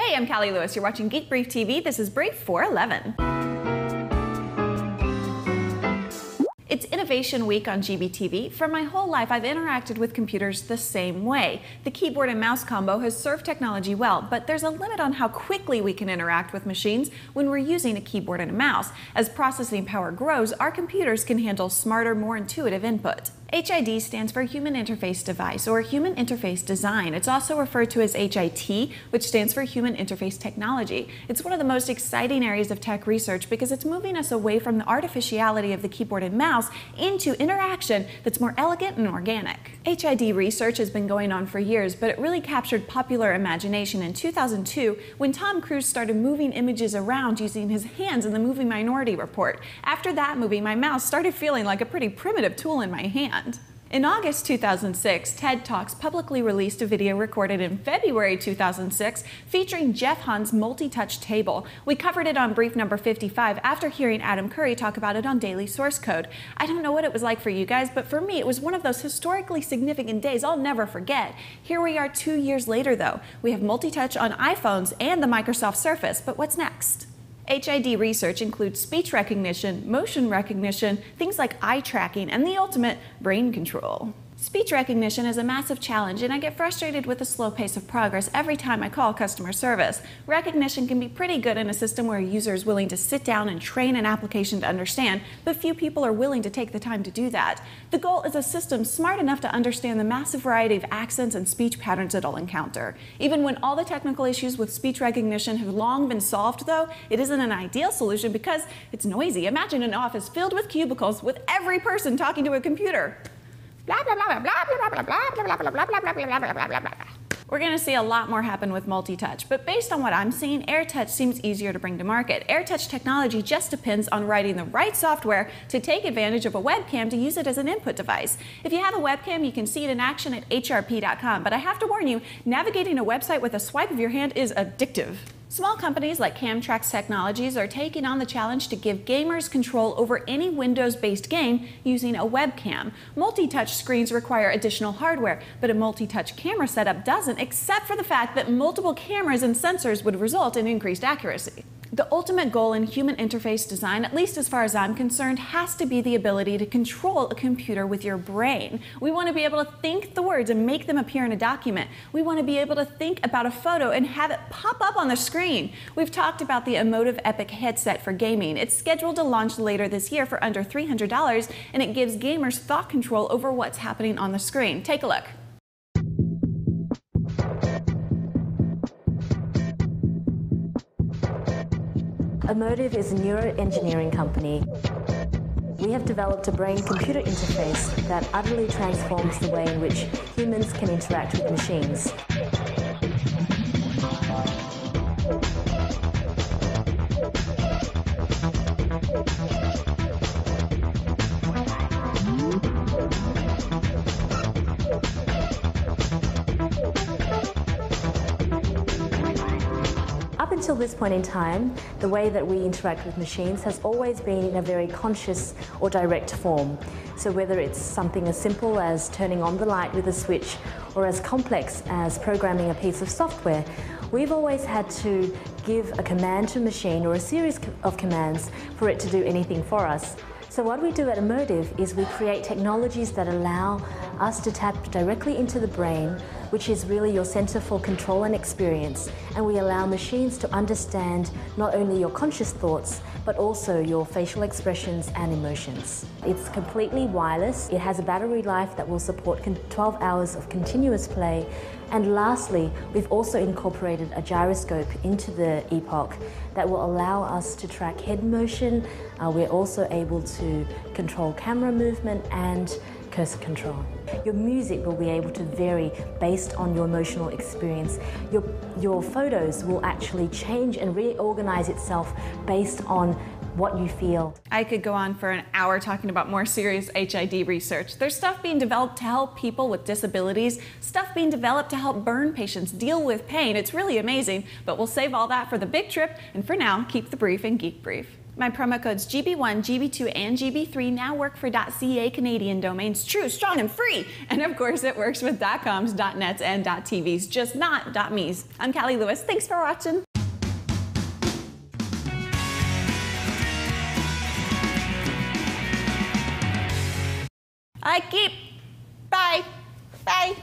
Hey, I'm Callie Lewis. You're watching Geek Brief TV. This is Brief 411. It's Innovation Week on GBTV. For my whole life, I've interacted with computers the same way. The keyboard and mouse combo has served technology well, but there's a limit on how quickly we can interact with machines when we're using a keyboard and a mouse. As processing power grows, our computers can handle smarter, more intuitive input. HID stands for Human Interface Device, or Human Interface Design. It's also referred to as HIT, which stands for Human Interface Technology. It's one of the most exciting areas of tech research because it's moving us away from the artificiality of the keyboard and mouse into interaction that's more elegant and organic. HID research has been going on for years, but it really captured popular imagination in 2002 when Tom Cruise started moving images around using his hands in the movie Minority Report. After that movie, my mouse started feeling like a pretty primitive tool in my hand. In August 2006, TED Talks publicly released a video recorded in February 2006 featuring Jeff Hunt's multi-touch table. We covered it on brief number 55 after hearing Adam Curry talk about it on Daily Source Code. I don't know what it was like for you guys, but for me it was one of those historically significant days I'll never forget. Here we are 2 years later though. We have multi-touch on iPhones and the Microsoft Surface, but what's next? HID research includes speech recognition, motion recognition, things like eye tracking, and the ultimate, brain control. Speech recognition is a massive challenge, and I get frustrated with the slow pace of progress every time I call customer service. Recognition can be pretty good in a system where a user is willing to sit down and train an application to understand, but few people are willing to take the time to do that. The goal is a system smart enough to understand the massive variety of accents and speech patterns it'll encounter. Even when all the technical issues with speech recognition have long been solved, though, it isn't an ideal solution because it's noisy. Imagine an office filled with cubicles with every person talking to a computer. Blah, blah, blah, blah, blah, blah, blah, blah, blah, blah, blah, blah, blah, blah, blah, blah, blah, blah. We're going to see a lot more happen with multi-touch, but based on what I'm seeing, AirTouch seems easier to bring to market. AirTouch technology just depends on writing the right software to take advantage of a webcam to use it as an input device. If you have a webcam, you can see it in action at hrp.com, but I have to warn you, navigating a website with a swipe of your hand is addictive. Small companies like Camtrax Technologies are taking on the challenge to give gamers control over any Windows-based game using a webcam. Multi-touch screens require additional hardware, but a multi-touch camera setup doesn't, except for the fact that multiple cameras and sensors would result in increased accuracy. The ultimate goal in human interface design, at least as far as I'm concerned, has to be the ability to control a computer with your brain. We want to be able to think the words and make them appear in a document. We want to be able to think about a photo and have it pop up on the screen. We've talked about the Emotive Epic headset for gaming. It's scheduled to launch later this year for under $300, and it gives gamers thought control over what's happening on the screen. Take a look. Emotive is a neuroengineering company. We have developed a brain-computer interface that utterly transforms the way in which humans can interact with machines. Up until this point in time, the way that we interact with machines has always been in a very conscious or direct form. So whether it's something as simple as turning on the light with a switch or as complex as programming a piece of software, we've always had to give a command to a machine or a series of commands for it to do anything for us. So what we do at Emotive is we create technologies that allow us to tap directly into the brain, which is really your center for control and experience, and we allow machines to understand not only your conscious thoughts, but also your facial expressions and emotions. It's completely wireless. It has a battery life that will support 12 hours of continuous play. And lastly, we've also incorporated a gyroscope into the Epoch that will allow us to track head motion. We're also able to control camera movement and cursor control. Your music will be able to vary based on your emotional experience. Your photos will actually change and reorganize itself based on what you feel. I could go on for an hour talking about more serious HID research. There's stuff being developed to help people with disabilities, stuff being developed to help burn patients deal with pain. It's really amazing, but we'll save all that for the big trip, and for now, keep the brief in Geek Brief. My promo codes GB1, GB2, and GB3 now work for .ca Canadian domains, true, strong, and free. And of course, it works with .coms, .nets, and .tvs, just not .me's. I'm Callie Lewis. Thanks for watching. I keep. Bye. Bye.